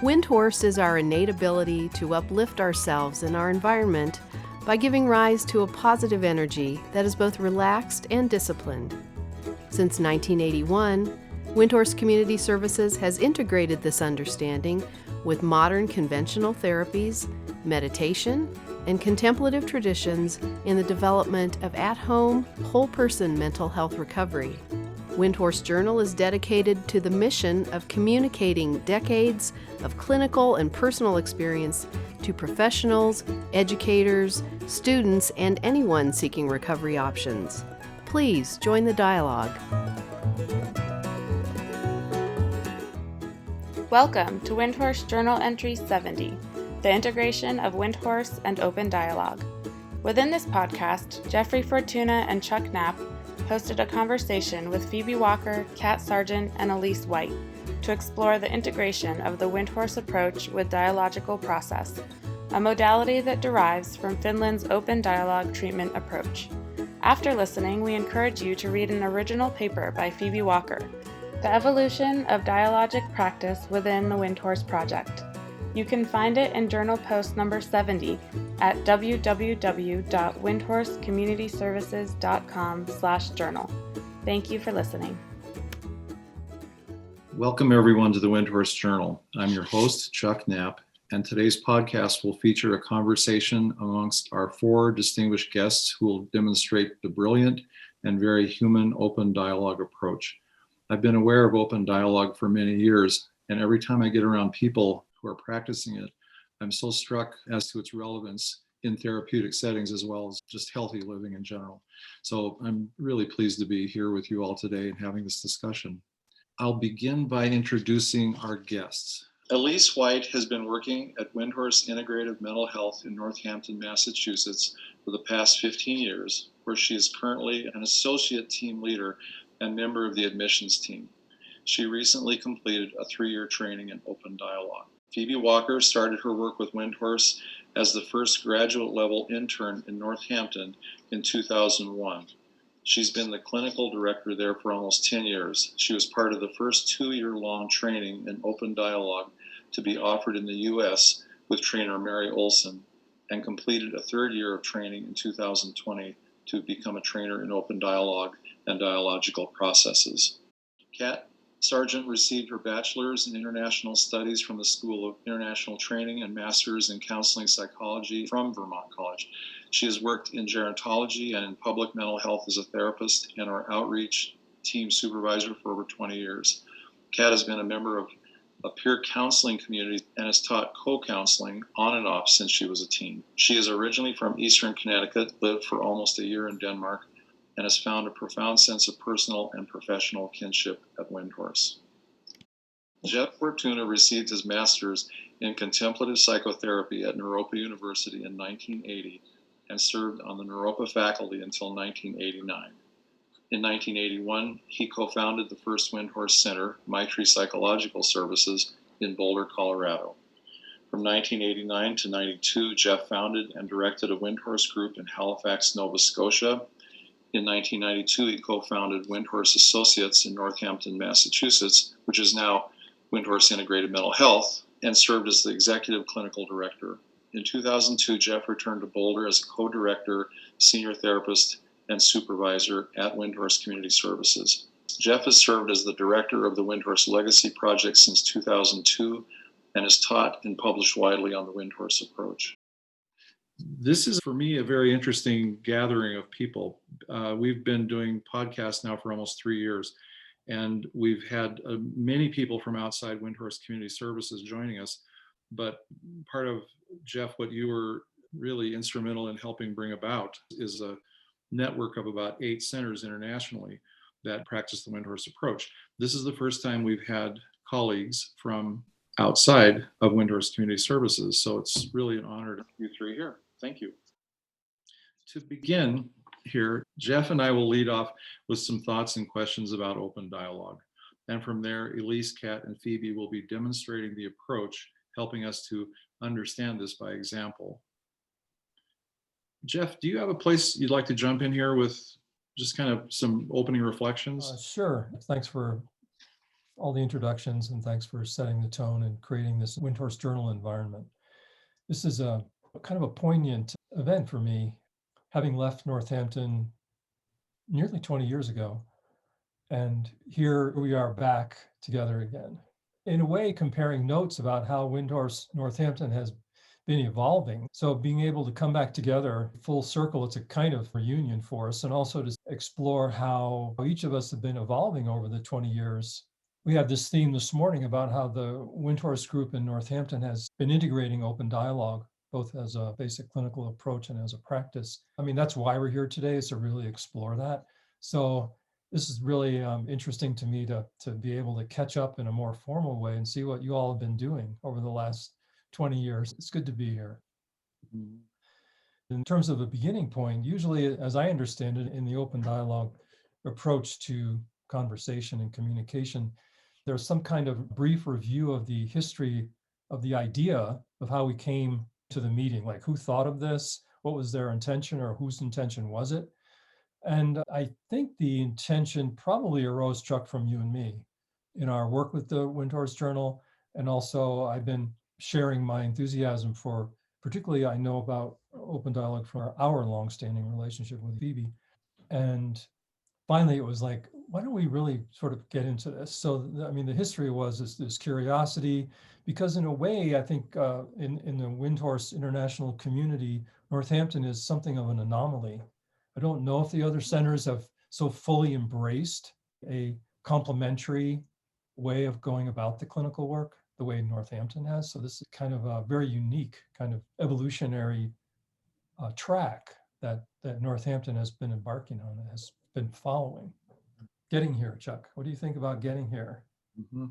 Windhorse is our innate ability to uplift ourselves and our environment by giving rise to a positive energy that is both relaxed and disciplined. Since 1981, Windhorse Community Services has integrated this understanding with modern conventional therapies, meditation, and contemplative traditions in the development of at-home, whole-person mental health recovery. Windhorse Journal is dedicated to the mission of communicating decades of clinical and personal experience to professionals, educators, students, and anyone seeking recovery options. Please join the dialogue. Welcome to Windhorse Journal Entry 70, the integration of Windhorse and open dialogue. Within this podcast, Jeffrey Fortuna and Chuck Knapp hosted a conversation with Phoebe Walker, Kat Sargent, and Elise White to explore the integration of the Windhorse approach with Dialogical Process, a modality that derives from Finland's open dialogue treatment approach. After listening, we encourage you to read an original paper by Phoebe Walker, The Evolution of Dialogic Practice within the Windhorse Project. You can find it in Journal Post number 70 at www.windhorsecommunityservices.com/journal. Thank you for listening. Welcome everyone to the Windhorse Journal. I'm your host, Chuck Knapp, and today's podcast will feature a conversation amongst our four distinguished guests who will demonstrate the brilliant and very human open dialogue approach. I've been aware of open dialogue for many years, and every time I get around people who are practicing it, I'm so struck as to its relevance in therapeutic settings as well as just healthy living in general. So I'm really pleased to be here with you all today and having this discussion. I'll begin by introducing our guests. Elise White has been working at Windhorse Integrative Mental Health in Northampton, Massachusetts for the past 15 years, where she is currently an associate team leader and member of the admissions team. She recently completed a 3-year training in open dialogue. Phoebe Walker started her work with Windhorse as the first graduate level intern in Northampton in 2001. She's been the clinical director there for almost 10 years. She was part of the first 2-year-long training in open dialogue to be offered in the U.S. with trainer Mary Olson, and completed a 3rd year of training in 2020 to become a trainer in open dialogue and dialogical processes. Kat Sargent received her bachelor's in international studies from the School of International Training and master's in counseling psychology from Vermont College. She has worked in gerontology and in public mental health as a therapist and our outreach team supervisor for over 20 years. Kat has been a member of a peer counseling community and has taught co-counseling on and off since she was a teen. She is originally from Eastern Connecticut, lived for almost a year in Denmark, and has found a profound sense of personal and professional kinship at Windhorse. Jeff Fortuna received his master's in contemplative psychotherapy at Naropa University in 1980 and served on the Naropa faculty until 1989. In 1981, he co-founded the first Windhorse Center, Maitri Psychological Services, in Boulder, Colorado. From 1989 to 92, Jeff founded and directed a Windhorse group in Halifax, Nova Scotia. In 1992, he co-founded Windhorse Associates in Northampton, Massachusetts, which is now Windhorse Integrative Mental Health, and served as the executive clinical director. In 2002, Jeff returned to Boulder as a co-director, senior therapist, and supervisor at Windhorse Community Services. Jeff has served as the director of the Windhorse Legacy Project since 2002 and has taught and published widely on the Windhorse approach. This is, for me, a very interesting gathering of people. We've been doing podcasts now for almost 3 years, and we've had many people from outside Windhorse Community Services joining us. But part of, Jeff, what you were really instrumental in helping bring about is a network of about 8 centers internationally that practice the Windhorse approach. This is the first time we've had colleagues from outside of Windhorse Community Services, so it's really an honor to have you three here. Thank you. To begin here, Jeff and I will lead off with some thoughts and questions about open dialogue. And from there, Elise, Kat, and Phoebe will be demonstrating the approach, helping us to understand this by example. Jeff, do you have a place you'd like to jump in here with just kind of some opening reflections? Sure. Thanks for all the introductions, and thanks for setting the tone and creating this Windhorse Journal environment. This is a kind of a poignant event for me, having left Northampton nearly 20 years ago. And here we are back together again. In a way, comparing notes about how Windhorse Northampton has been evolving. So being able to come back together full circle, it's a kind of reunion for us, and also to explore how each of us have been evolving over the 20 years. We had this theme this morning about how the Windhorse group in Northampton has been integrating open dialogue, both as a basic clinical approach and as a practice. I mean, that's why we're here today, is to really explore that. So this is really interesting to me to be able to catch up in a more formal way and see what you all have been doing over the last 20 years. It's good to be here. Mm-hmm. In terms of a beginning point, usually, as I understand it, in the open dialogue approach to conversation and communication, there's some kind of brief review of the history of the idea of how we came to the meeting, like who thought of this, what was their intention, or whose intention was it? And I think the intention probably arose, Chuck, from you and me in our work with the Windhorse Journal. And also I've been sharing my enthusiasm for, particularly I know about open dialogue from our longstanding relationship with Phoebe. And finally it was like, why don't we really sort of get into this? So, I mean, the history was this curiosity, because in a way, I think in the Windhorse international community, Northampton is something of an anomaly. I don't know if the other centers have so fully embraced a complementary way of going about the clinical work the way Northampton has. So this is kind of a very unique kind of evolutionary track that Northampton has been embarking on, has been following. Getting here, Chuck, what do you think about getting here? Mm-hmm.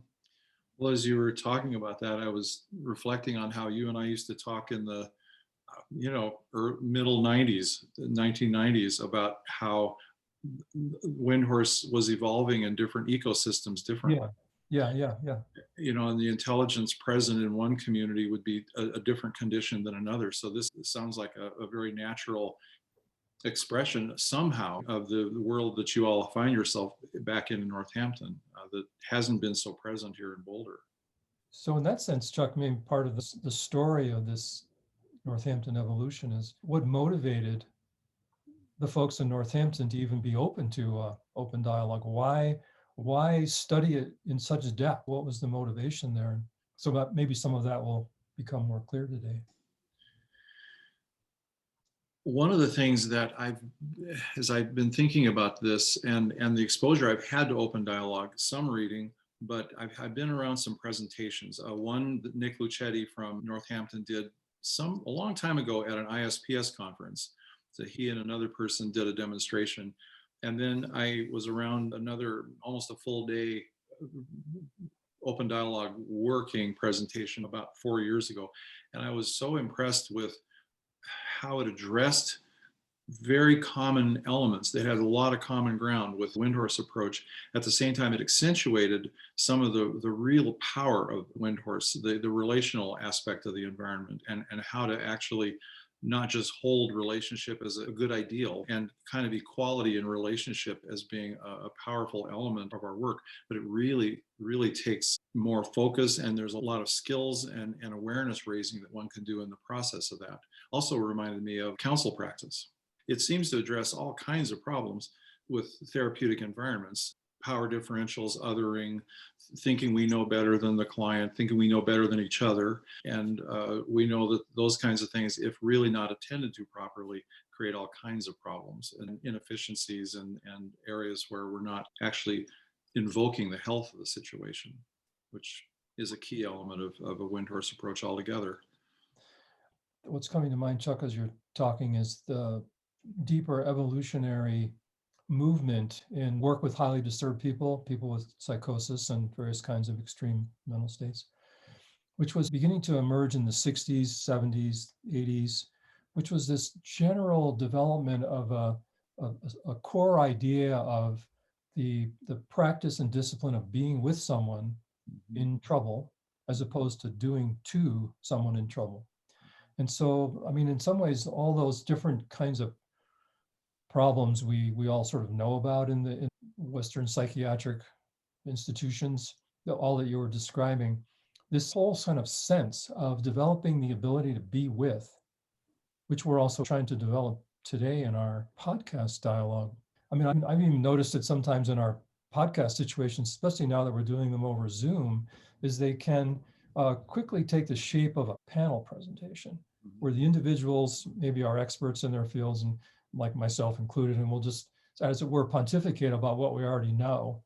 Well, as you were talking about that, I was reflecting on how you and I used to talk in the middle 90s, 1990s, about how Windhorse was evolving in different ecosystems differently. Yeah. And the intelligence present in one community would be a different condition than another. So this sounds like a very natural expression somehow of the world that you all find yourself back in Northampton that hasn't been so present here in Boulder. So in that sense, Chuck, maybe part of the story of this Northampton evolution is what motivated the folks in Northampton to even be open to open dialogue. Why study it in such depth? What was the motivation there? So that maybe some of that will become more clear today. One of the things that as I've been thinking about this and the exposure I've had to open dialogue, some reading, but I've been around some presentations. One that Nick Lucetti from Northampton did a long time ago at an ISPS conference. So he and another person did a demonstration. And then I was around another almost a full day open dialogue working presentation about 4 years ago. And I was so impressed with how it addressed very common elements. They had a lot of common ground with Windhorse approach. At the same time, it accentuated some of the real power of Windhorse, the relational aspect of the environment, and how to actually not just hold relationship as a good ideal and kind of equality in relationship as being a powerful element of our work, but it really, really takes more focus, and there's a lot of skills and awareness raising that one can do in the process of that. Also reminded me of counsel practice. It seems to address all kinds of problems with therapeutic environments, power differentials, othering, thinking we know better than the client, thinking we know better than each other. And we know that those kinds of things, if really not attended to properly, create all kinds of problems and inefficiencies and areas where we're not actually invoking the health of the situation, which is a key element of a Windhorse approach altogether. What's coming to mind, Chuck, as you're talking is the deeper evolutionary movement in work with highly disturbed people with psychosis and various kinds of extreme mental states, which was beginning to emerge in the 60s, 70s, 80s, which was this general development of a core idea of the practice and discipline of being with someone in trouble as opposed to doing to someone in trouble. And so, I mean, in some ways, all those different kinds of problems we all sort of know about in Western psychiatric institutions, all that you were describing, this whole kind of sense of developing the ability to be with, which we're also trying to develop today in our podcast dialogue. I mean, I've even noticed it sometimes in our podcast situations, especially now that we're doing them over Zoom, is they can quickly take the shape of a panel presentation where the individuals maybe are experts in their fields, and like myself included, and we'll just, as it were, pontificate about what we already know.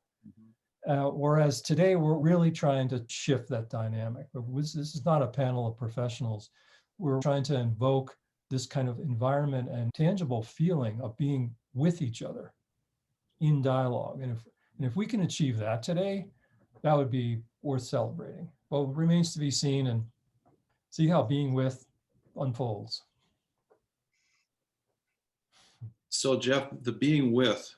Whereas today we're really trying to shift that dynamic. This is not a panel of professionals. We're trying to invoke this kind of environment and tangible feeling of being with each other in dialogue. And if we can achieve that today, that would be worth celebrating. Well, it remains to be seen and see how being with unfolds. So Jeff, the being with,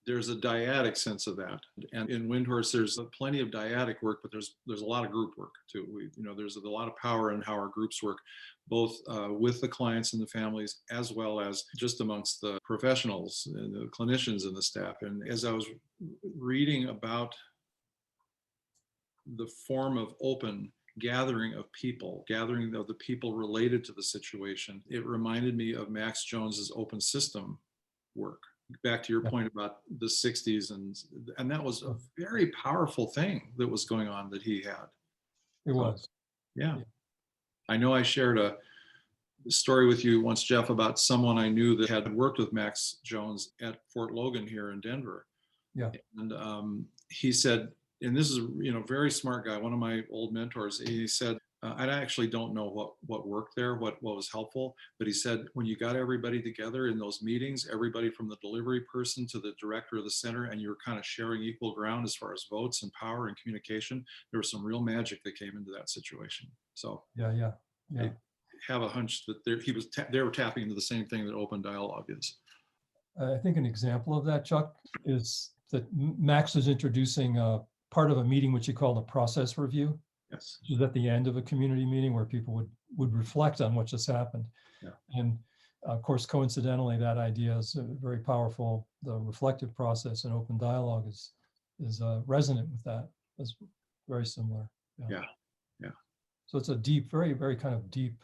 there's a dyadic sense of that. And in Windhorse, there's plenty of dyadic work, but there's a lot of group work too. There's a lot of power in how our groups work, both with the clients and the families, as well as just amongst the professionals and the clinicians and the staff. And as I was reading about the form of open gathering of the people related to the situation, it reminded me of Max Jones's open system work. Back to your point about the 60s, and that was a very powerful thing that was going on that he had. It was. Yeah. I know I shared a story with you once, Jeff, about someone I knew that had worked with Max Jones at Fort Logan here in Denver. Yeah. And he said, and this is very smart guy, one of my old mentors, he said, I actually don't know what worked there, what was helpful, but he said, when you got everybody together in those meetings, everybody from the delivery person to the director of the center, and you were kind of sharing equal ground as far as votes and power and communication, there was some real magic that came into that situation. So yeah. I have a hunch that they were tapping into the same thing that open dialogue is. I think an example of that, Chuck, is that Max is introducing part of a meeting which he called a process review. Yes. Which is at the end of a community meeting where people would reflect on what just happened. Yeah. And of course, coincidentally, that idea is very powerful. The reflective process and open dialogue is resonant with that. It's very similar. Yeah. So it's a deep, very, very kind of deep,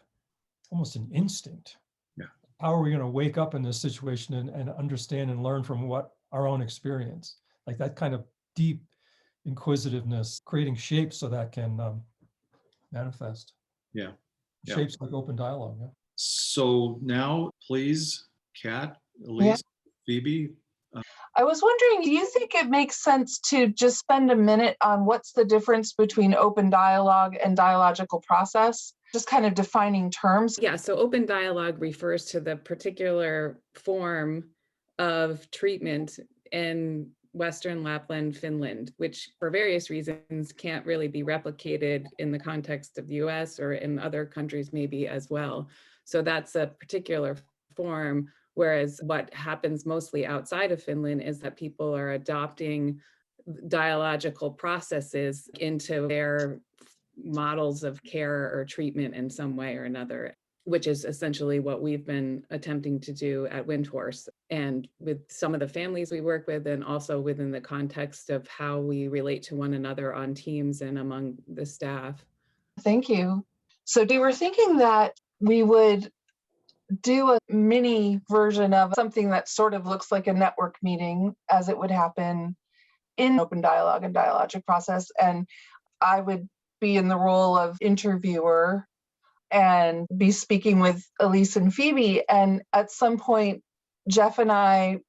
almost an instinct. Yeah. How are we going to wake up in this situation and understand and learn from what our own experience, like that kind of deep inquisitiveness, creating shapes so that can manifest. Yeah. Shapes like open dialogue. Yeah. So now, please, Kat, Elise, Phoebe. I was wondering, do you think it makes sense to just spend a minute on what's the difference between open dialogue and dialogical process? Just kind of defining terms. Yeah, so open dialogue refers to the particular form of treatment in Western Lapland, Finland, which for various reasons can't really be replicated in the context of the US or in other countries maybe as well. So that's a particular form, whereas what happens mostly outside of Finland is that people are adopting dialogical processes into their models of care or treatment in some way or another, which is essentially what we've been attempting to do at Windhorse and with some of the families we work with, and also within the context of how we relate to one another on teams and among the staff. Thank you. So we were thinking that we would do a mini version of something that sort of looks like a network meeting as it would happen in open dialogue and dialogic process. And I would be in the role of interviewer and be speaking with Elise and Phoebe. And at some point, Jeff and I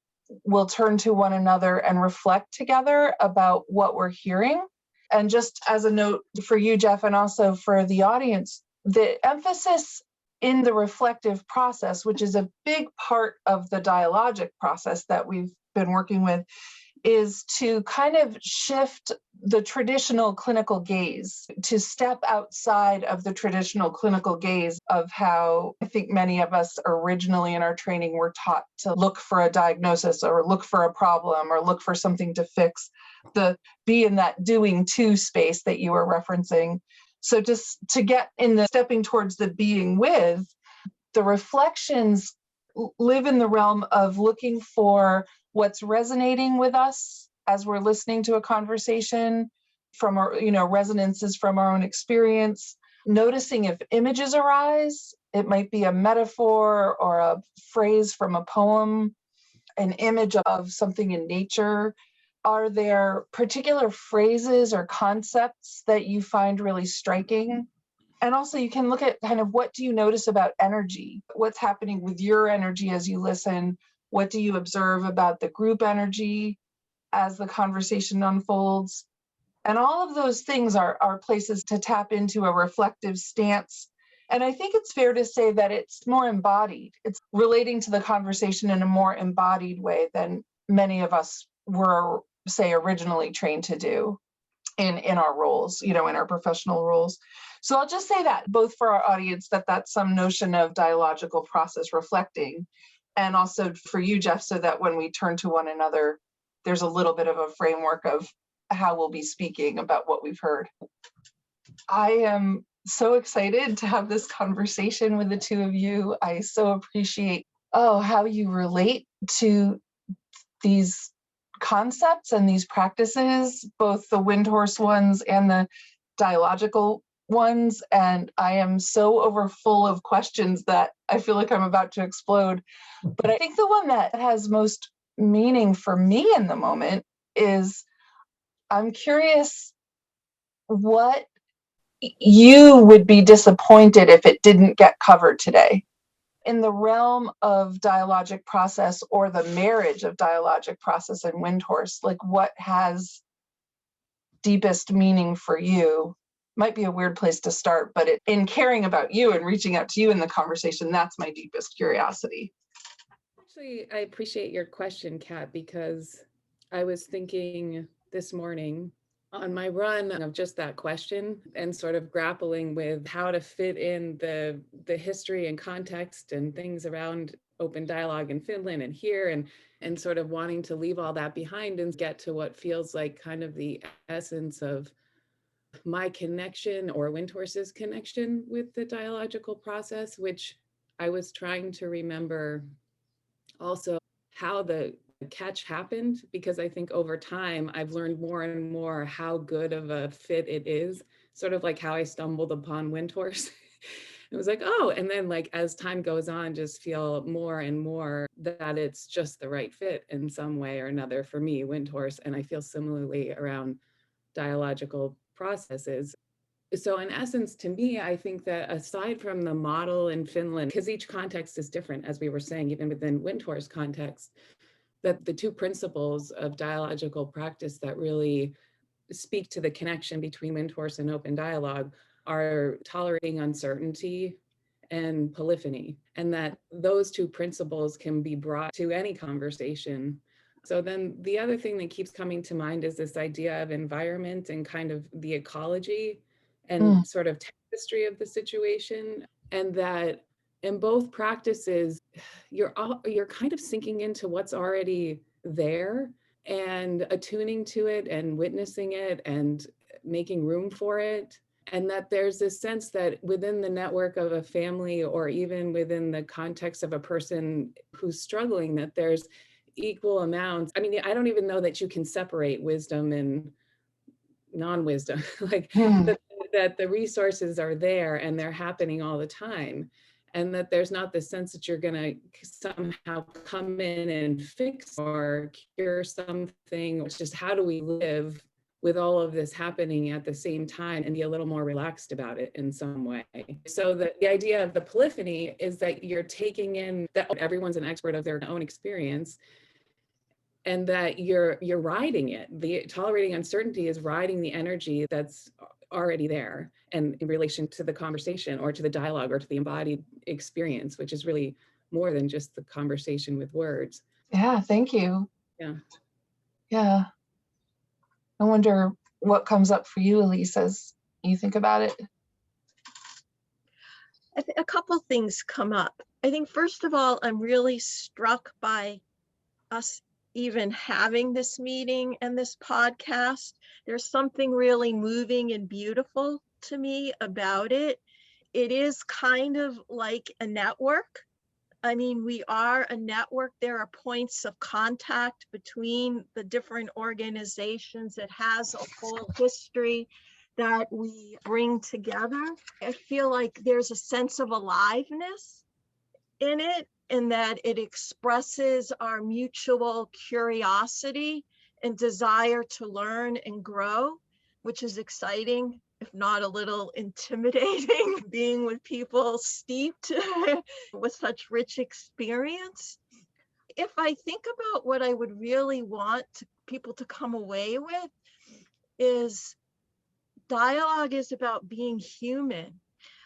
will turn to one another and reflect together about what we're hearing. And just as a note for you, Jeff, and also for the audience, the emphasis in the reflective process, which is a big part of the dialogic process that we've been working with, is to kind of shift the traditional clinical gaze, to step outside of the traditional clinical gaze of how I think many of us originally in our training were taught to look for a diagnosis or look for a problem or look for something to fix, the be in that doing to space that you were referencing. So just to get in the stepping towards the being with, the reflections live in the realm of looking for what's resonating with us as we're listening to a conversation, from our, resonances from our own experience, noticing if images arise. It might be a metaphor or a phrase from a poem, an image of something in nature. Are there particular phrases or concepts that you find really striking? And also you can look at kind of what do you notice about energy? What's happening with your energy as you listen? What do you observe about the group energy as the conversation unfolds? And all of those things are places to tap into a reflective stance. And I think it's fair to say that it's more embodied. It's relating to the conversation in a more embodied way than many of us were, say, originally trained to do in our roles, in our professional roles. So I'll just say that both for our audience, that's some notion of dialogical process reflecting, and also for you, Jeff, so that when we turn to one another, there's a little bit of a framework of how we'll be speaking about what we've heard. I am so excited to have this conversation with the two of you. I so appreciate how you relate to these concepts and these practices, both the Windhorse ones and the dialogical ones. And I am so overfull of questions that I feel like I'm about to explode. But I think the one that has most meaning for me in the moment is, I'm curious what you would be disappointed if it didn't get covered today. In the realm of dialogic process, or the marriage of dialogic process and Windhorse, like what has deepest meaning for you? Might be a weird place to start, but in caring about you and reaching out to you in the conversation, that's my deepest curiosity. Actually, I appreciate your question, Kat, because I was thinking this morning on my run of just that question and sort of grappling with how to fit in the history and context and things around open dialogue in Finland and here, and sort of wanting to leave all that behind and get to what feels like kind of the essence of my connection, or Windhorse's connection, with the dialogical process, which I was trying to remember also how the catch happened, because I think over time I've learned more and more how good of a fit it is, sort of like how I stumbled upon Windhorse. It was like, oh, and then like as time goes on, just feel more and more that it's just the right fit in some way or another for me, Windhorse. And I feel similarly around dialogical processes. So in essence, to me, I think that aside from the model in Finland, because each context is different, as we were saying, even within Windhorse context, that the two principles of dialogical practice that really speak to the connection between Windhorse and open dialogue are tolerating uncertainty and polyphony, and that those two principles can be brought to any conversation. So then the other thing that keeps coming to mind is this idea of environment and kind of the ecology and sort of tapestry of the situation, and that in both practices, you're kind of sinking into what's already there and attuning to it and witnessing it and making room for it. And that there's this sense that within the network of a family, or even within the context of a person who's struggling, that there's equal amounts. I mean, I don't even know that you can separate wisdom and non-wisdom, like that the resources are there and they're happening all the time. And that there's not the sense that you're going to somehow come in and fix or cure something. It's just, how do we live with all of this happening at the same time and be a little more relaxed about it in some way? So the idea of the polyphony is that you're taking in that everyone's an expert of their own experience, and that you're riding it. The tolerating uncertainty is riding the energy that's already there, and in relation to the conversation or to the dialogue or to the embodied experience, which is really more than just the conversation with words. Yeah, thank you. Yeah. I wonder what comes up for you, Elise, as you think about it. A couple things come up. I think, first of all, I'm really struck by us even having this meeting and this podcast. There's something really moving and beautiful to me about it. It is kind of like a network I mean, we are a network. There are points of contact between the different organizations. It has a whole history that we bring together. I feel like there's a sense of aliveness in it, and that it expresses our mutual curiosity and desire to learn and grow, which is exciting, if not a little intimidating, being with people steeped with such rich experience. If I think about what I would really want people to come away with, is dialogue is about being human.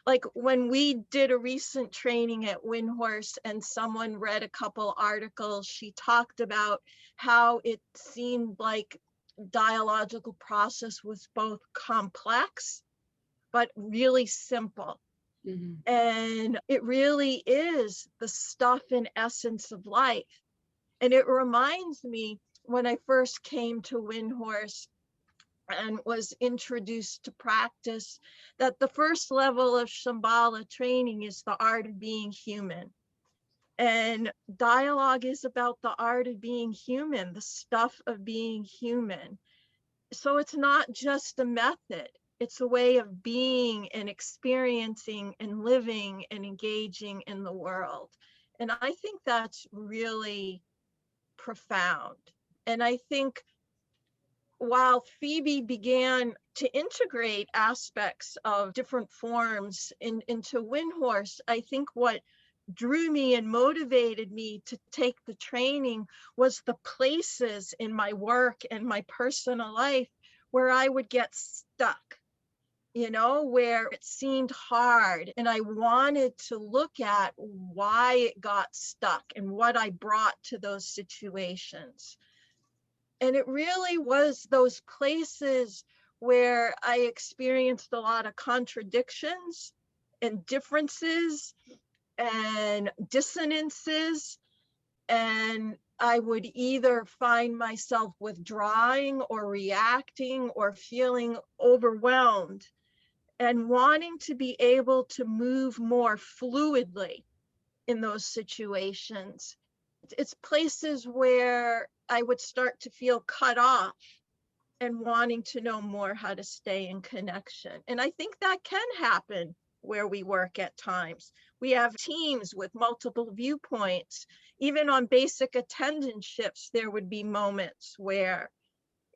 Like when we did a recent training at Windhorse and someone read a couple articles, she talked about how it seemed like dialogical process was both complex, but really simple. Mhm. And it really is the stuff and essence of life. And it reminds me when I first came to Windhorse and was introduced to practice, that the first level of Shambhala training is the art of being human. And dialogue is about the art of being human, the stuff of being human. So it's not just a method, it's a way of being and experiencing and living and engaging in the world. And I think that's really profound. And I think while Phoebe began to integrate aspects of different forms into Windhorse, I think what drew me and motivated me to take the training was the places in my work and my personal life where I would get stuck, where it seemed hard. And I wanted to look at why it got stuck and what I brought to those situations. And it really was those places where I experienced a lot of contradictions and differences and dissonances. And I would either find myself withdrawing or reacting or feeling overwhelmed and wanting to be able to move more fluidly in those situations. It's places where I would start to feel cut off and wanting to know more how to stay in connection. And I think that can happen where we work at times. We have teams with multiple viewpoints. Even on basic attendance shifts, there would be moments where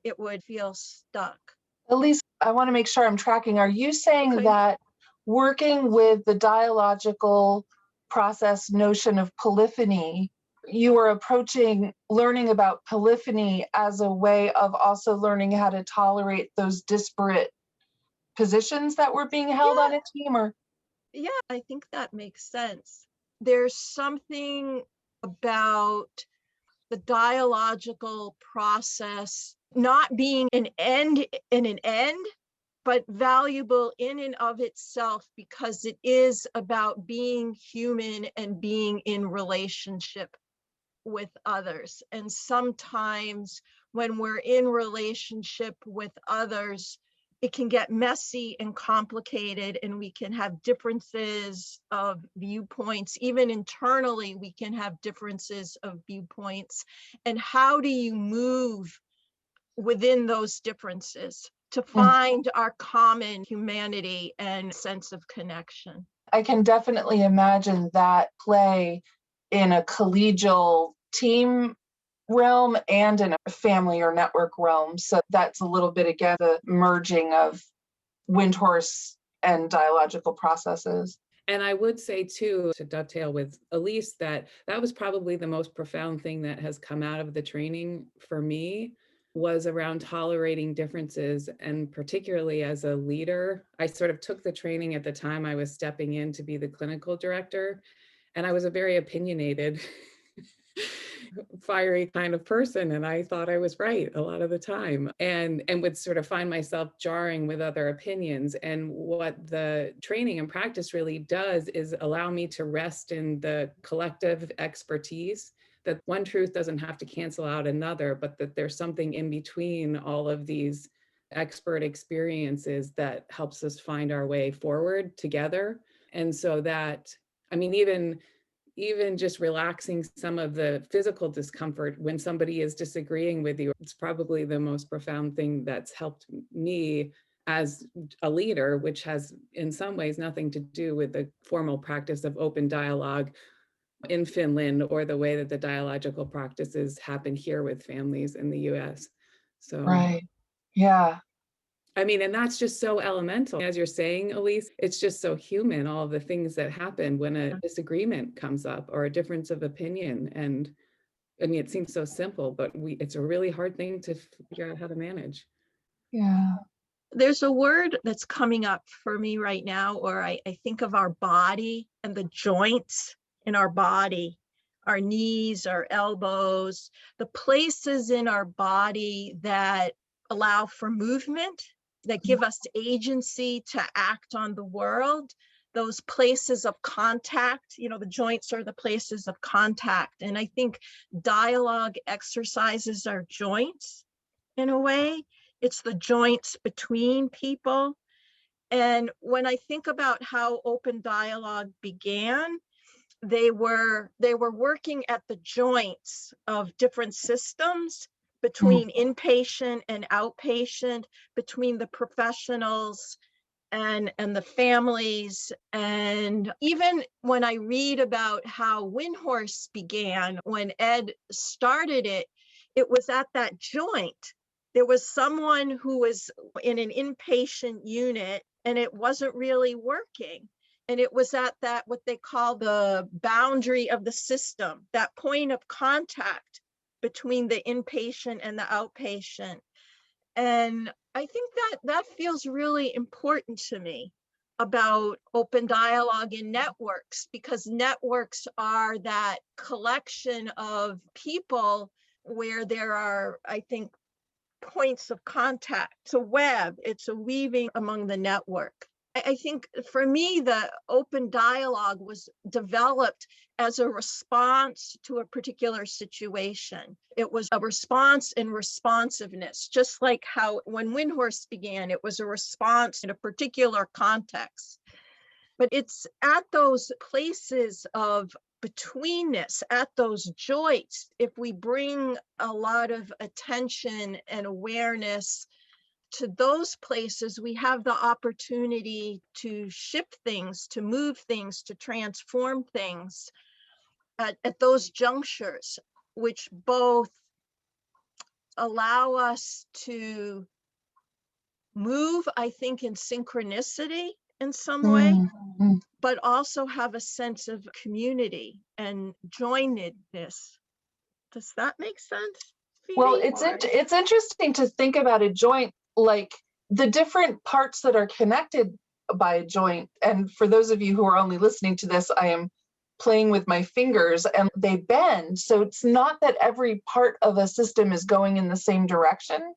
it would feel stuck. Elise, I want to make sure I'm tracking. Are you saying Okay. that working with the dialogical process notion of polyphony, you are approaching learning about polyphony as a way of also learning how to tolerate those disparate positions that were being held on a team? Or yeah, I think that makes sense. There's something about the dialogical process not being an end in an end, but valuable in and of itself because it is about being human and being in relationship with others. And sometimes when we're in relationship with others, it can get messy and complicated, and we can have differences of viewpoints. Even internally, we can have differences of viewpoints. And how do you move within those differences to find our common humanity and sense of connection? I can definitely imagine that play in a collegial team realm and in a family or network realm. So that's a little bit, again, the merging of Windhorse and dialogical processes. And I would say too, to dovetail with Elise, that was probably the most profound thing that has come out of the training for me, was around tolerating differences. And particularly as a leader, I sort of took the training at the time I was stepping in to be the clinical director. And I was a very opinionated, fiery kind of person. And I thought I was right a lot of the time, and would sort of find myself jarring with other opinions. And what the training and practice really does is allow me to rest in the collective expertise, that one truth doesn't have to cancel out another, but that there's something in between all of these expert experiences that helps us find our way forward together. And so that, I mean, even even just relaxing some of the physical discomfort when somebody is disagreeing with you, it's probably the most profound thing that's helped me as a leader, which has in some ways nothing to do with the formal practice of open dialogue in Finland or the way that the dialogical practices happen here with families in the US. So, Right. Yeah. I mean, and that's just so elemental. As you're saying, Elise, it's just so human, all of the things that happen when a disagreement comes up or a difference of opinion. And I mean, it seems so simple, but it's a really hard thing to figure out how to manage. Yeah. There's a word that's coming up for me right now, or I think of our body and the joints in our body, our knees, our elbows, the places in our body that allow for movement, that give us agency to act on the world, those places of contact, the joints are the places of contact. And I think dialogue exercises our joints in a way. It's the joints between people. And when I think about how open dialogue began, they were working at the joints of different systems between inpatient and outpatient, between the professionals and the families. And even when I read about how Windhorse began, when Ed started it, it was at that joint. There was someone who was in an inpatient unit and it wasn't really working. And it was at that, what they call the boundary of the system, that point of contact between the inpatient and the outpatient. And I think that feels really important to me about open dialogue in networks, because networks are that collection of people where there are, I think, points of contact. It's a web, it's a weaving among the network. I think for me, the open dialogue was developed as a response to a particular situation. It was a response in responsiveness, just like how when Windhorse began, it was a response in a particular context. But it's at those places of betweenness, at those joints, if we bring a lot of attention and awareness to those places, we have the opportunity to shift things, to move things, to transform things at those junctures, which both allow us to move, I think, in synchronicity in some way, but also have a sense of community and joinedness. Does that make sense? Phoebe? Well, it's interesting to think about a joint, like the different parts that are connected by a joint. And for those of you who are only listening to this, I am playing with my fingers and they bend. So it's not that every part of a system is going in the same direction.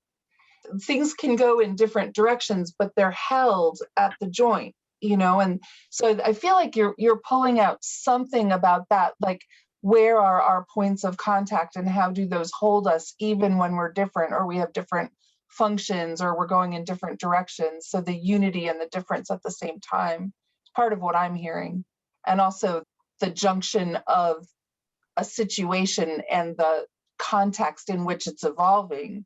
Things can go in different directions, but they're held at the joint, and so I feel like you're pulling out something about that, like where are our points of contact and how do those hold us even when we're different or we have different functions or we're going in different directions. So the unity and the difference at the same time is part of what I'm hearing. And also the junction of a situation and the context in which it's evolving,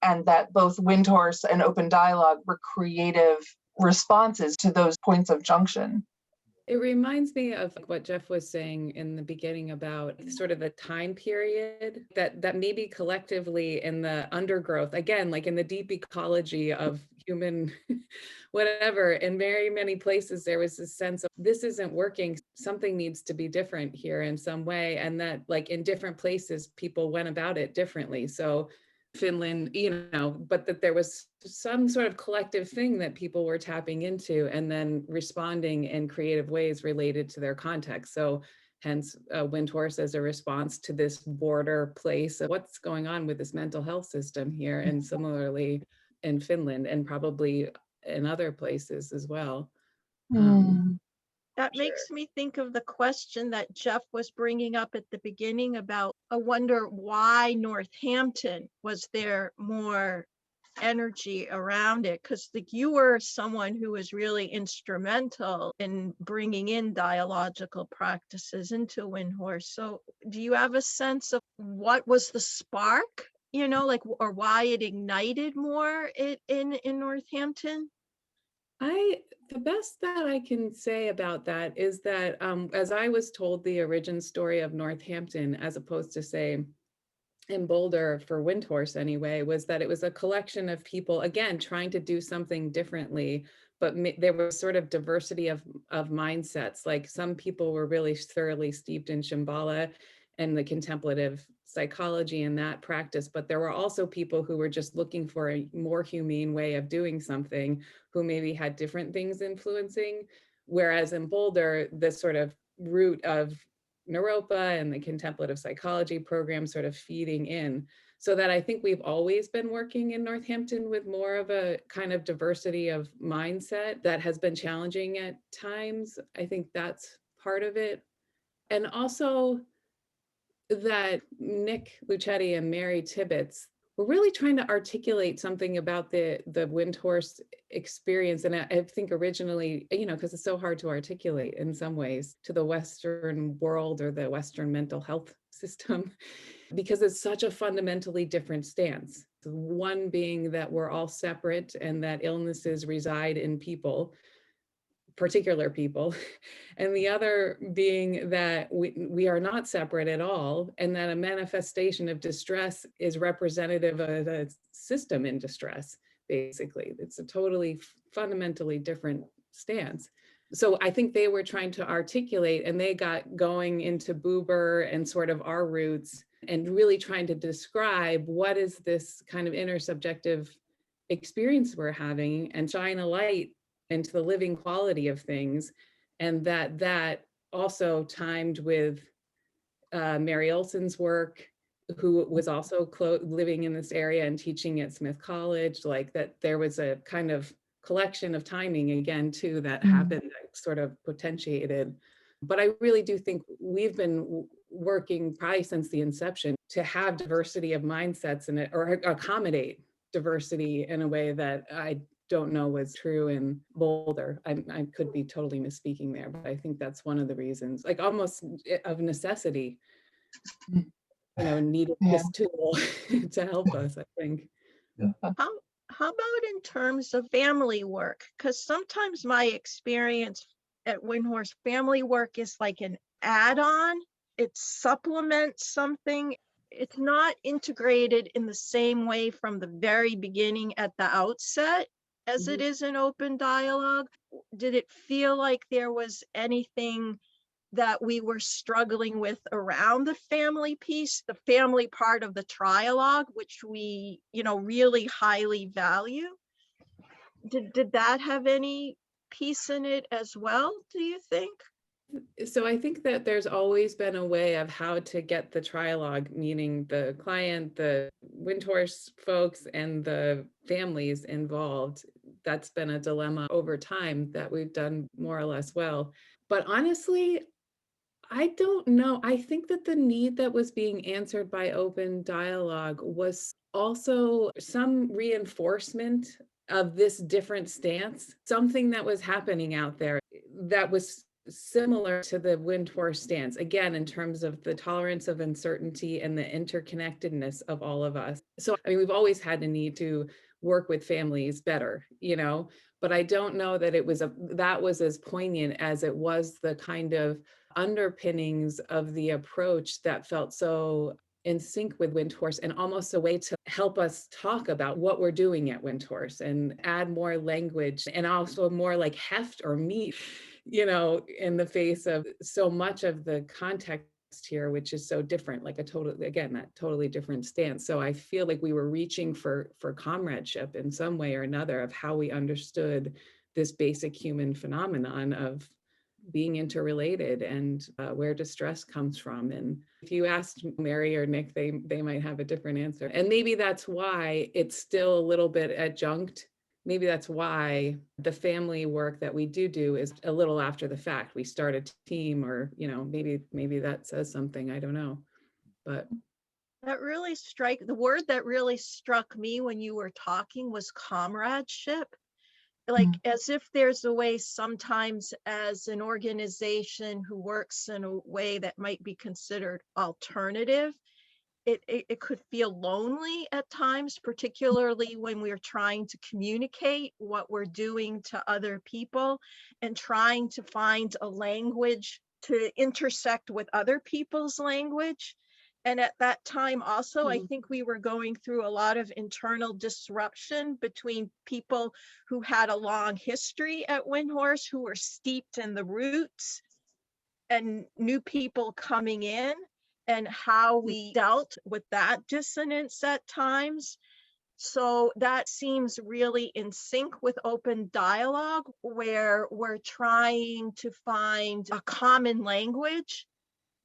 and that both Windhorse and open dialogue were creative responses to those points of junction. It reminds me of what Jeff was saying in the beginning about sort of the time period that maybe collectively in the undergrowth, again, like in the deep ecology of human whatever, in very many places, there was this sense of this isn't working. Something needs to be different here in some way. And that like in different places, people went about it differently. So Finland, but that there was some sort of collective thing that people were tapping into and then responding in creative ways related to their context. So hence Windhorse as a response to this border place of what's going on with this mental health system here, and similarly in Finland and probably in other places as well. That makes me think of the question that Jeff was bringing up at the beginning about, I wonder why Northampton was there more energy around it, because like you were someone who was really instrumental in bringing in dialogical practices into Windhorse. So do you have a sense of what was the spark, like, or why it ignited more in Northampton? The best that I can say about that is that as I was told the origin story of Northampton, as opposed to say in Boulder for Windhorse anyway, was that it was a collection of people, again, trying to do something differently, but there was sort of diversity of mindsets. Like some people were really thoroughly steeped in Shambhala and the contemplative psychology in that practice, but there were also people who were just looking for a more humane way of doing something, who maybe had different things influencing. Whereas in Boulder, the sort of root of Naropa and the contemplative psychology program sort of feeding in, so that I think we've always been working in Northampton with more of a kind of diversity of mindset that has been challenging at times. I think that's part of it. And also that Nick Lucetti and Mary Tibbetts were really trying to articulate something about the Windhorse experience. And I think originally, because it's so hard to articulate in some ways to the Western world or the Western mental health system, because it's such a fundamentally different stance. One being that we're all separate and that illnesses reside in people, particular people, and the other being that we are not separate at all, and that a manifestation of distress is representative of a system in distress, basically. It's a totally fundamentally different stance. So I think they were trying to articulate, and they got going into Buber and sort of our roots, and really trying to describe what is this kind of intersubjective experience we're having, and shine a light into the living quality of things. And that also timed with Mary Olson's work, who was also living in this area and teaching at Smith College, like that there was a kind of collection of timing again too that happened, that sort of potentiated. But I really do think we've been working probably since the inception to have diversity of mindsets in it, or accommodate diversity in a way that I don't know was true in Boulder. I could be totally misspeaking there, but I think that's one of the reasons, like almost of necessity, needed this tool to help us, I think. How about in terms of family work? Because sometimes my experience at Windhorse, family work is like an add-on. It supplements something. It's not integrated in the same way from the very beginning at the outset as it is in open dialogue. Did it feel like there was anything that we were struggling with around the family piece, the family part of the trialogue, which we, really highly value? Did that have any piece in it as well, do you think? So I think that there's always been a way of how to get the trialogue, meaning the client, the Windhorse folks, and the families involved. That's been a dilemma over time that we've done more or less well. But honestly, I don't know. I think that the need that was being answered by open dialogue was also some reinforcement of this different stance, something that was happening out there that was similar to the Windhorse stance, again, in terms of the tolerance of uncertainty and the interconnectedness of all of us. So, we've always had a need to work with families better, but I don't know that that was as poignant as it was the kind of underpinnings of the approach that felt so in sync with Windhorse, and almost a way to help us talk about what we're doing at Windhorse and add more language and also more like heft or meat, in the face of so much of the context here, which is so different, like that totally different stance. So I feel like we were reaching for comradeship in some way or another of how we understood this basic human phenomenon of being interrelated and where distress comes from. And if you asked Mary or Nick, they might have a different answer. And maybe that's why it's still a little bit adjunct. Maybe that's why the family work that we do is a little after the fact. We start a team, or maybe that says something. I don't know, but The word that really struck me when you were talking was comradeship. As if there's a way sometimes as an organization who works in a way that might be considered alternative, it could feel lonely at times, particularly when we're trying to communicate what we're doing to other people and trying to find a language to intersect with other people's language. And at that time also, I think we were going through a lot of internal disruption between people who had a long history at Windhorse, who were steeped in the roots, and new people coming in, and how we dealt with that dissonance at times. So that seems really in sync with open dialogue, where we're trying to find a common language.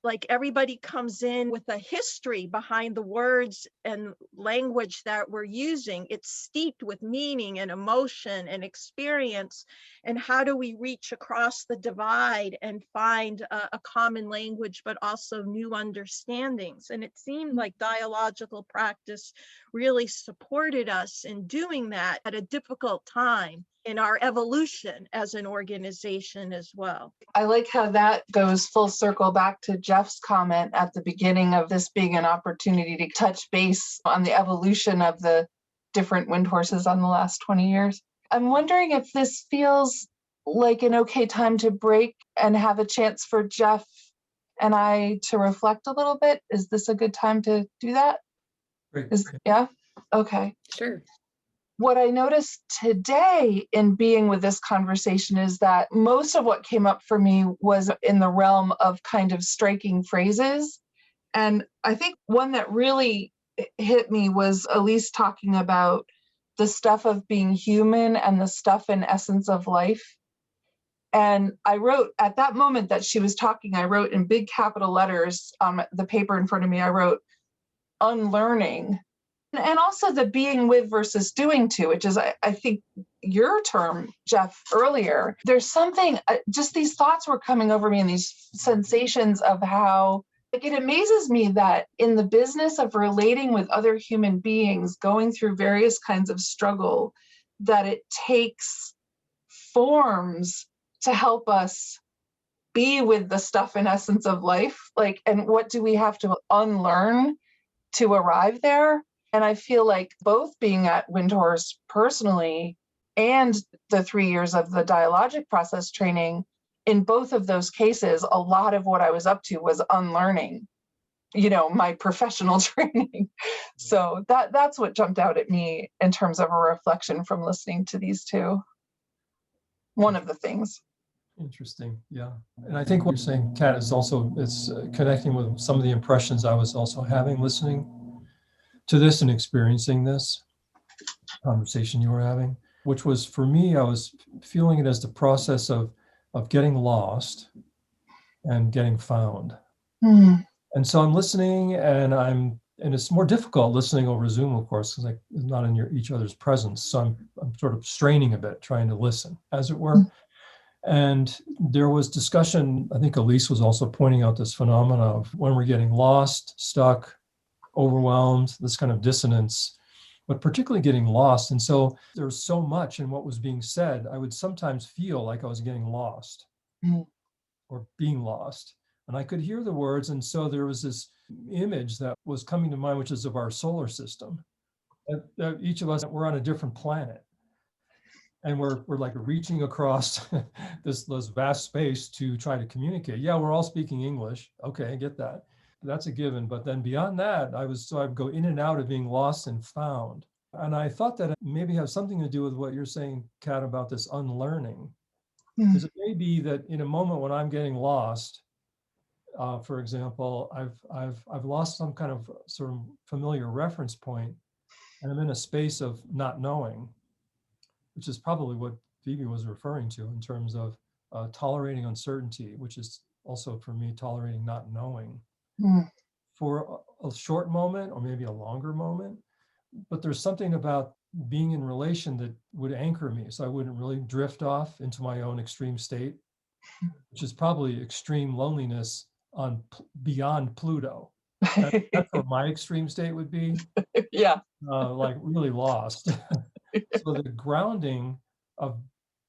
Like everybody comes in with a history behind the words and language that we're using. It's steeped with meaning and emotion and experience. And how do we reach across the divide and find a common language, but also new understandings? And it seemed like dialogical practice really supported us in doing that at a difficult time in our evolution as an organization as well. I like how that goes full circle back to Jeff's comment at the beginning of this being an opportunity to touch base on the evolution of the different Windhorses on the last 20 years. I'm wondering if this feels like an okay time to break and have a chance for Jeff and I to reflect a little bit. Is this a good time to do that? Great. Yeah? Okay. Sure. What I noticed today in being with this conversation is that most of what came up for me was in the realm of kind of striking phrases. And I think one that really hit me was Elise talking about the stuff of being human and the stuff and essence of life. And I wrote at that moment that she was talking, I wrote in big capital letters on the paper in front of me, I wrote unlearning. And also the being with versus doing to, which is, I think, your term, Jeff, earlier. There's something, just these thoughts were coming over me and these sensations of how, like, it amazes me that in the business of relating with other human beings, going through various kinds of struggle, that it takes forms to help us be with the stuff and essence of life. Like, and what do we have to unlearn to arrive there? And I feel like both being at Windhorse personally and the 3 years of the dialogic process training, in both of those cases, a lot of what I was up to was unlearning, my professional training. So that's what jumped out at me in terms of a reflection from listening to these two. One of the things. Interesting. Yeah. And I think what you're saying, Kat, is also, it's connecting with some of the impressions I was also having listening to this and experiencing this conversation you were having, which was, for me, I was feeling it as the process of getting lost and getting found. Mm. And so I'm listening, and it's more difficult listening over Zoom, of course, because it's not in each other's presence. So I'm sort of straining a bit, trying to listen, as it were. And there was discussion, I think Elise was also pointing out this phenomena of when we're getting lost, stuck, overwhelmed, this kind of dissonance, but particularly getting lost. And so there was so much in what was being said, I would sometimes feel like I was getting lost or being lost. And I could hear the words. And so there was this image that was coming to mind, which is of our solar system. That each of us, we're on a different planet. And we're like reaching across this vast space to try to communicate. Yeah, we're all speaking English. Okay, I get that. That's a given. But then beyond that, I'd go in and out of being lost and found. And I thought that it maybe has something to do with what you're saying, Kat, about this unlearning. Because it may be that in a moment when I'm getting lost, for example, I've lost some kind of sort of familiar reference point, and I'm in a space of not knowing, which is probably what Phoebe was referring to in terms of tolerating uncertainty, which is also for me tolerating not knowing. For a short moment or maybe a longer moment. But there's something about being in relation that would anchor me, so I wouldn't really drift off into my own extreme state, which is probably extreme loneliness beyond Pluto. That's what my extreme state would be, Yeah. like really lost. So the grounding of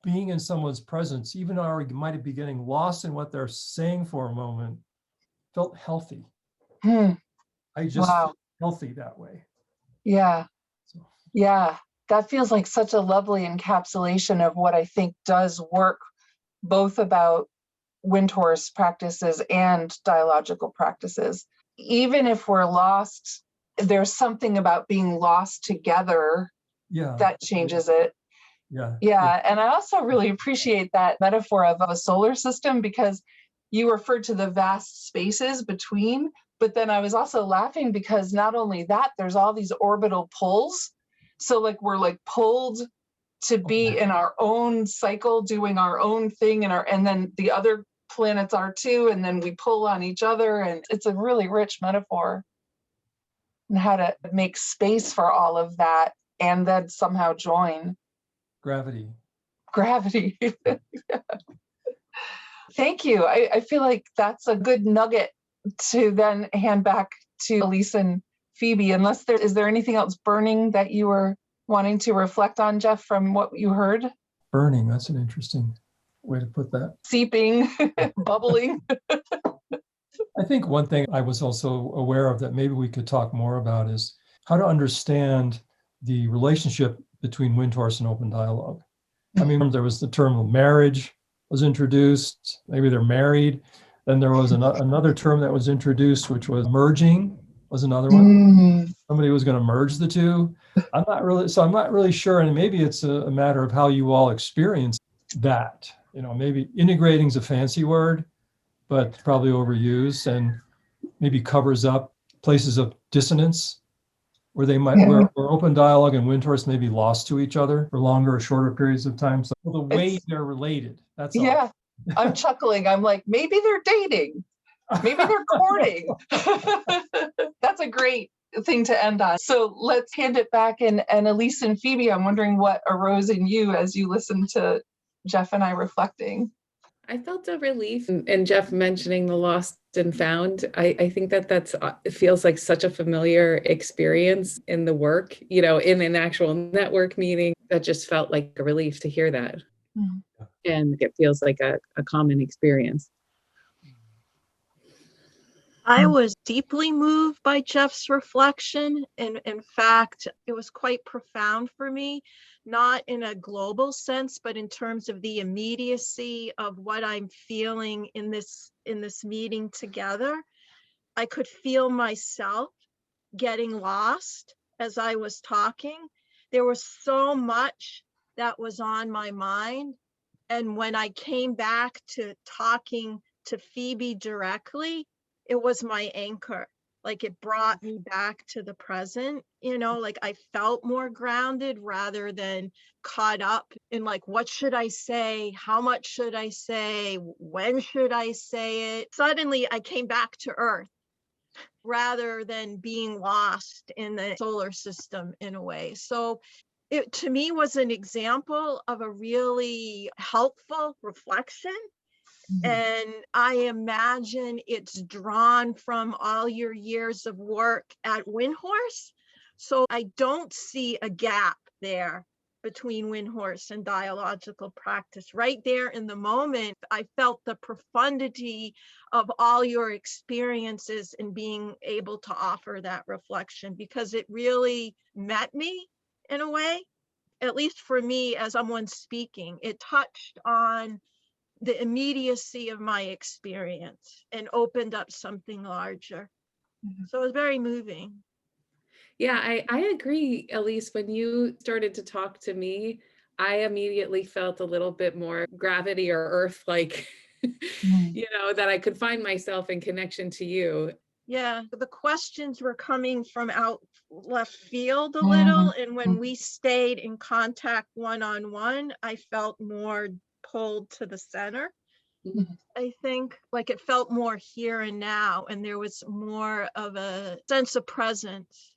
being in someone's presence, even though I might be getting lost in what they're saying for a moment, felt healthy. Hmm. I just Wow. feel healthy that way. Yeah. So, Yeah. That feels like such a lovely encapsulation of what I think does work both about Windhorse practices and dialogical practices. Even if we're lost, there's something about being lost together yeah. that changes it. Yeah. Yeah. And I also really appreciate that metaphor of a solar system, because you referred to the vast spaces between, but then I was also laughing because not only that, there's all these orbital pulls. So like we're like pulled to be in our own cycle, doing our own thing, and then the other planets are too, and then we pull on each other, and it's a really rich metaphor and how to make space for all of that and then somehow join Gravity. Thank you. I feel like that's a good nugget to then hand back to Elise and Phoebe, unless is there anything else burning that you were wanting to reflect on, Jeff, from what you heard? Burning, that's an interesting way to put that. Seeping, bubbling. I think one thing I was also aware of that maybe we could talk more about is how to understand the relationship between Windhorse and open dialogue. I mean, there was the term of marriage was introduced, maybe they're married. Then there was another term that was introduced, which was merging was another one. Somebody was going to merge the two. I'm not really sure. And maybe it's a matter of how you all experience that. Maybe integrating is a fancy word, but probably overused and maybe covers up places of dissonance where they might, where open dialogue and Windhorse may be lost to each other for longer or shorter periods of time. So the way they're related, that's all. Yeah, I'm chuckling. I'm like, maybe they're dating. Maybe they're courting. That's a great thing to end on. So let's hand it back. And Elise and Phoebe, I'm wondering what arose in you as you listened to Jeff and I reflecting. I felt a relief, and Jeff mentioning the lost and found. I think that's it feels like such a familiar experience in the work, in an actual network meeting. That just felt like a relief to hear that. Mm-hmm. And it feels like a common experience. I was deeply moved by Jeff's reflection. And in fact, it was quite profound for me, not in a global sense, but in terms of the immediacy of what I'm feeling in this meeting together. I could feel myself getting lost as I was talking. There was so much that was on my mind. And when I came back to talking to Phoebe directly, it was my anchor. Like it brought me back to the present, like I felt more grounded rather than caught up in like, what should I say? How much should I say? When should I say it? Suddenly I came back to Earth rather than being lost in the solar system in a way. So it to me was an example of a really helpful reflection. And I imagine it's drawn from all your years of work at Windhorse. So I don't see a gap there between Windhorse and dialogical practice. Right there in the moment, I felt the profundity of all your experiences in being able to offer that reflection, because it really met me in a way, at least for me as someone speaking. It touched on the immediacy of my experience and opened up something larger. So it was very moving. Yeah, I agree, Elise. When you started to talk to me, I immediately felt a little bit more gravity or earth-like, that I could find myself in connection to you. Yeah, the questions were coming from out left field a little. And when we stayed in contact one-on-one, I felt more pulled to the center. I think like it felt more here and now, and there was more of a sense of presence.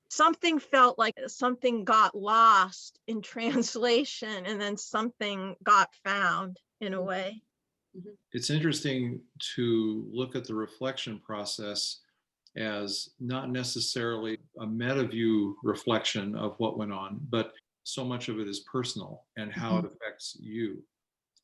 Something felt like something got lost in translation, and then something got found in a way. It's interesting to look at the reflection process as not necessarily a meta view reflection of what went on, but so much of it is personal and how it affects you,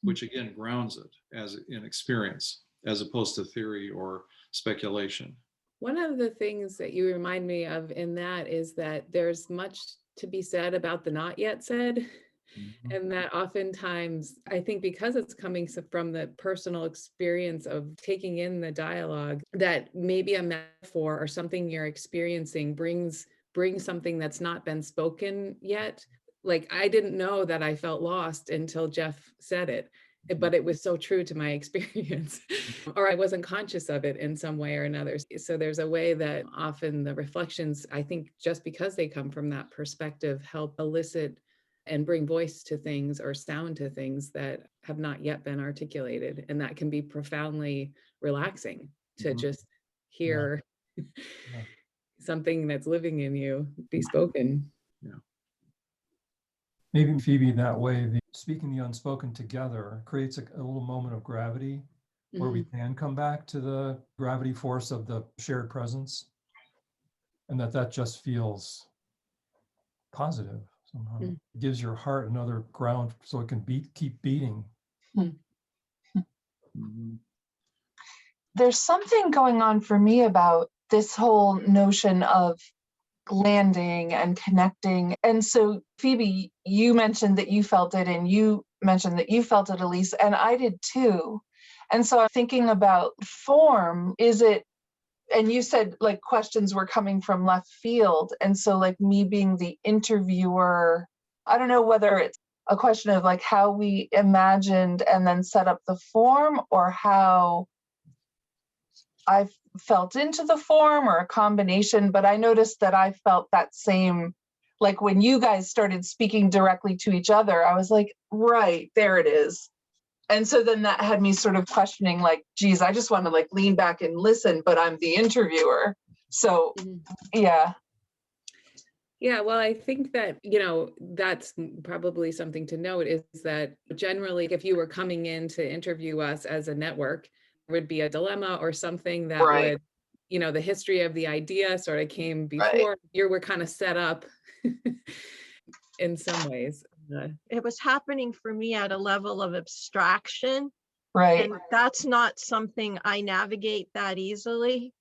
which again grounds it as an experience as opposed to theory or speculation. One of the things that you remind me of in that is that there's much to be said about the not yet said. And that oftentimes, I think because it's coming from the personal experience of taking in the dialogue, that maybe a metaphor or something you're experiencing brings something that's not been spoken yet. Like, I didn't know that I felt lost until Jeff said it, but it was so true to my experience, or I wasn't conscious of it in some way or another. So there's a way that often the reflections, I think, just because they come from that perspective, help elicit and bring voice to things or sound to things that have not yet been articulated. And that can be profoundly relaxing to just hear something that's living in you be spoken. Yeah. Maybe, Phoebe, that way, speaking the unspoken together creates a little moment of gravity where we can come back to the gravity force of the shared presence, and that just feels positive somehow. It gives your heart another ground so it can keep beating. There's something going on for me about this whole notion of landing and connecting. And so, Phoebe, you mentioned that you felt it, and you mentioned that you felt it, Elise, and I did too. And so I'm thinking about form. Is it, and you said like questions were coming from left field. And so like me being the interviewer, I don't know whether it's a question of like how we imagined and then set up the form, or how I felt into the form, or a combination. But I noticed that I felt that same, like when you guys started speaking directly to each other, I was like, right, there it is. And so then that had me sort of questioning, like, geez, I just want to like lean back and listen, but I'm the interviewer. So, yeah. Yeah, well, I think that, that's probably something to note, is that generally, if you were coming in to interview us as a network, there would be a dilemma or something that would, the history of the idea sort of came before. You were kind of set up in some ways. It was happening for me at a level of abstraction. Right. And that's not something I navigate that easily.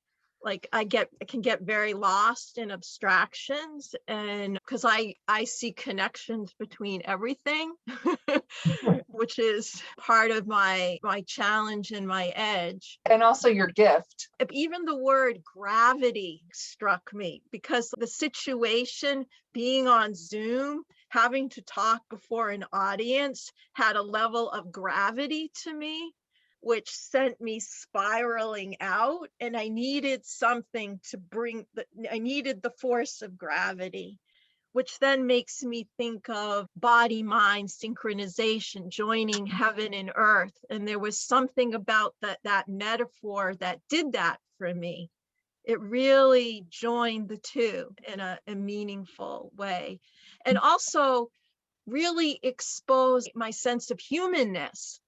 Like I can get very lost in abstractions, and because I see connections between everything, which is part of my challenge and my edge. And also your gift. Even the word gravity struck me, because the situation, being on Zoom, having to talk before an audience, had a level of gravity to me, which sent me spiraling out. And I needed something to I needed the force of gravity, which then makes me think of body-mind synchronization, joining heaven and earth. And there was something about that metaphor that did that for me. It really joined the two in a meaningful way. And also really exposed my sense of humanness,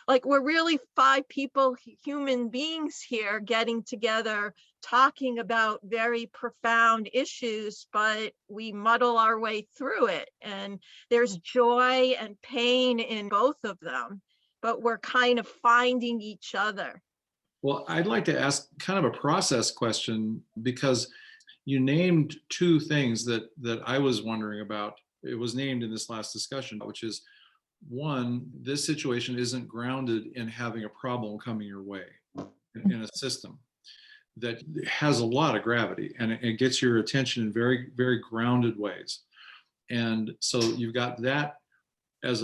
like we're really 5 people, human beings here, getting together, talking about very profound issues, but we muddle our way through it. And there's joy and pain in both of them, but we're kind of finding each other. Well, I'd like to ask kind of a process question, because you named 2 things that I was wondering about. It was named in this last discussion, which is, one, this situation isn't grounded in having a problem coming your way in a system that has a lot of gravity, and it gets your attention in very, very grounded ways. And so you've got that as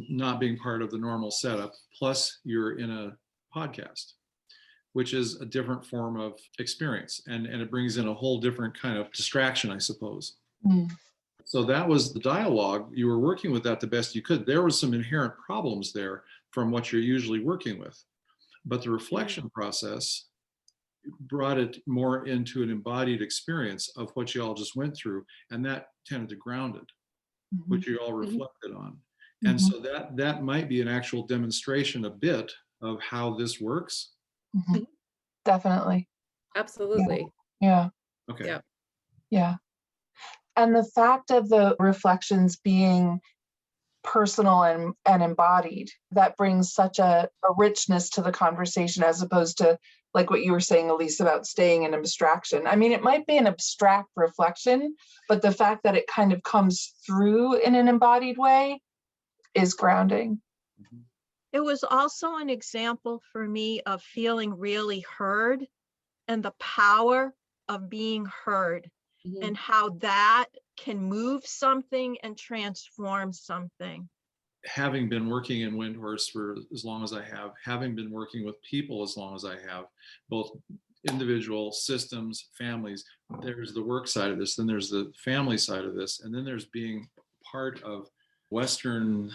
not being part of the normal setup, plus you're in a podcast, which is a different form of experience, and it brings in a whole different kind of distraction, I suppose. So that was the dialogue. You were working with that the best you could. There was some inherent problems there from what you're usually working with, but the reflection process brought it more into an embodied experience of what you all just went through, and that tended to ground it, which you all reflected on. And Mhm. so that might be an actual demonstration a bit of how this works. Mhm. Definitely. Absolutely. Yeah. Okay. Yeah. Yeah. And the fact of the reflections being personal and embodied, that brings such a richness to the conversation, as opposed to like what you were saying, Elise, about staying in abstraction. I mean, it might be an abstract reflection, but the fact that it kind of comes through in an embodied way is grounding. Mhm. It was also an example for me of feeling really heard and the power of being heard Mhm. and how that can move something and transform something. Having been working in Windhorse for as long as I have, having been working with people as long as I have, both individual systems, families, there's the work side of this, then there's the family side of this, and then there's being part of Western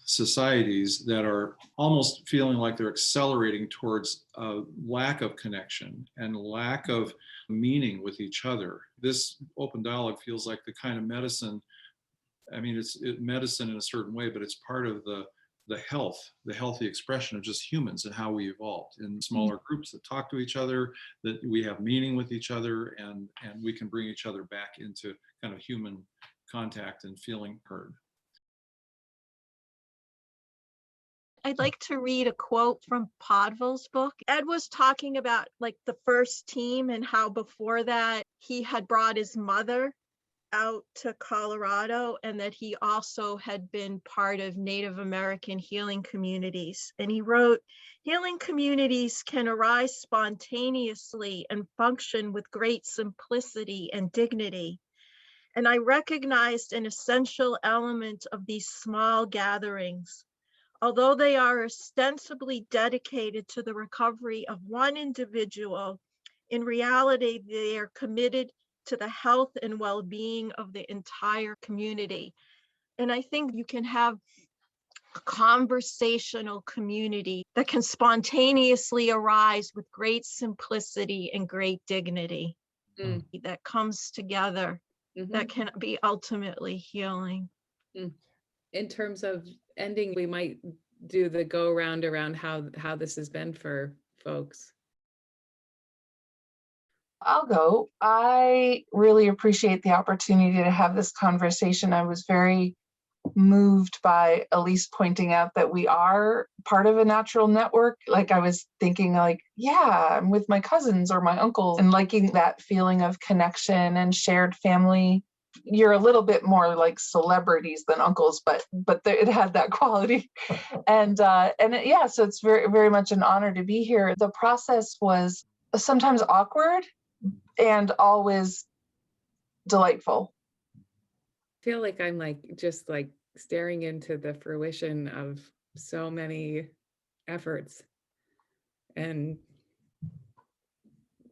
societies that are almost feeling like they're accelerating towards a lack of connection and lack of meaning with each other. This open dialogue feels like the kind of medicine. I mean, it's medicine in a certain way, but it's part of the healthy expression of just humans and how we evolved in smaller groups that talk to each other, that we have meaning with each other, and we can bring each other back into kind of human contact and feeling heard. I'd like to read a quote from Podville's book. Ed was talking about like the first team and how before that he had brought his mother out to Colorado, and that he also had been part of Native American healing communities. And he wrote, "Healing communities can arise spontaneously and function with great simplicity and dignity. And I recognized an essential element of these small gatherings. Although they are ostensibly dedicated to the recovery of one individual, in reality, they are committed to the health and well-being of the entire community." And I think you can have a conversational community that can spontaneously arise with great simplicity and great dignity, Mm. that comes together, Mhm. that can be ultimately healing. In terms of ending, we might do the go round around how this has been for folks. I'll go. I really appreciate the opportunity to have this conversation. I was very moved by Elise pointing out that we are part of a natural network. Like I was thinking like, yeah, I'm with my cousins or my uncles, and liking that feeling of connection and shared family. You're a little bit more like celebrities than uncles, but it had that quality. And yeah, so it's very, very much an honor to be here. The process was sometimes awkward and always delightful. I feel like I'm like just like staring into the fruition of so many efforts and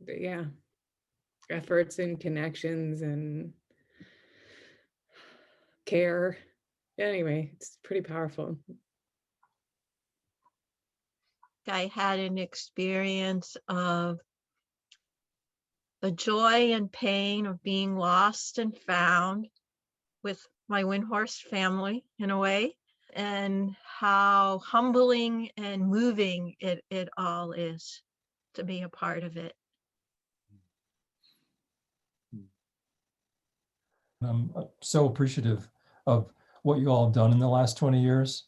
yeah, efforts and connections and care. Anyway, it's pretty powerful. I had an experience of the joy and pain of being lost and found with my Windhorse family in a way, and how humbling and moving it all is to be a part of it. I'm so appreciative of what you all have done in the last 20 years.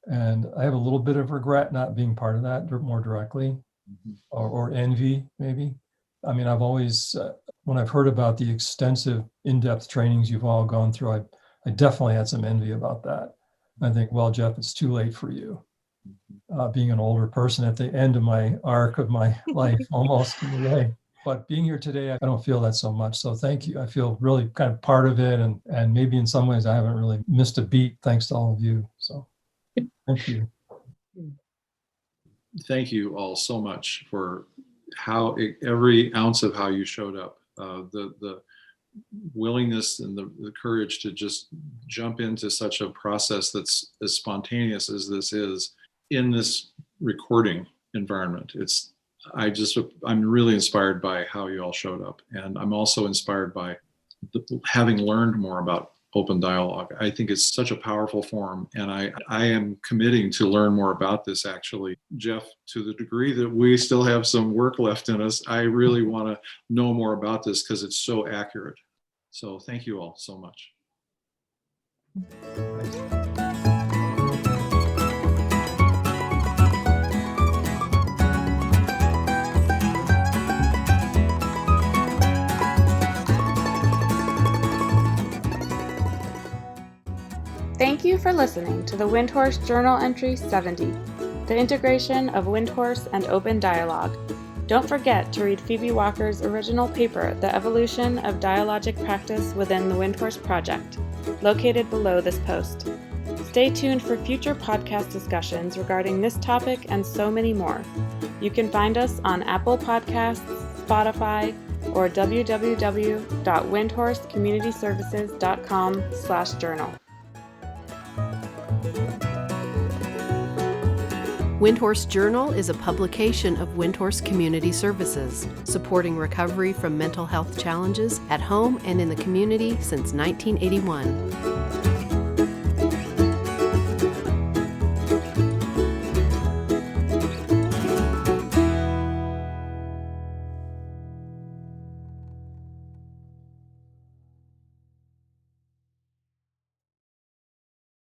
And I have a little bit of regret not being part of that more directly, or envy, maybe. I mean, I've always, when I've heard about the extensive in-depth trainings you've all gone through, I definitely had some envy about that. I think, well, Jeff, it's too late for you. Being an older person at the end of my arc of my life, almost in a way. But being here today, I don't feel that so much. So thank you. I feel really kind of part of it. And maybe in some ways I haven't really missed a beat thanks to all of you. So thank you. Thank you all so much for how every ounce of how you showed up, the willingness and the courage to just jump into such a process that's as spontaneous as this is in this recording environment. I'm really inspired by how you all showed up. And I'm also inspired by having learned more about open dialogue. I think it's such a powerful forum, and I am committing to learn more about this, actually. Jeff, to the degree that we still have some work left in us, I really want to know more about this because it's so accurate. So thank you all so much. Thank you for listening to the Windhorse Journal Entry 70, the integration of Windhorse and open dialogue. Don't forget to read Phoebe Walker's original paper, The Evolution of Dialogic Practice within the Windhorse Project, located below this post. Stay tuned for future podcast discussions regarding this topic and so many more. You can find us on Apple Podcasts, Spotify, or www.windhorsecommunityservices.com/journal. Windhorse Journal is a publication of Windhorse Community Services, supporting recovery from mental health challenges at home and in the community since 1981.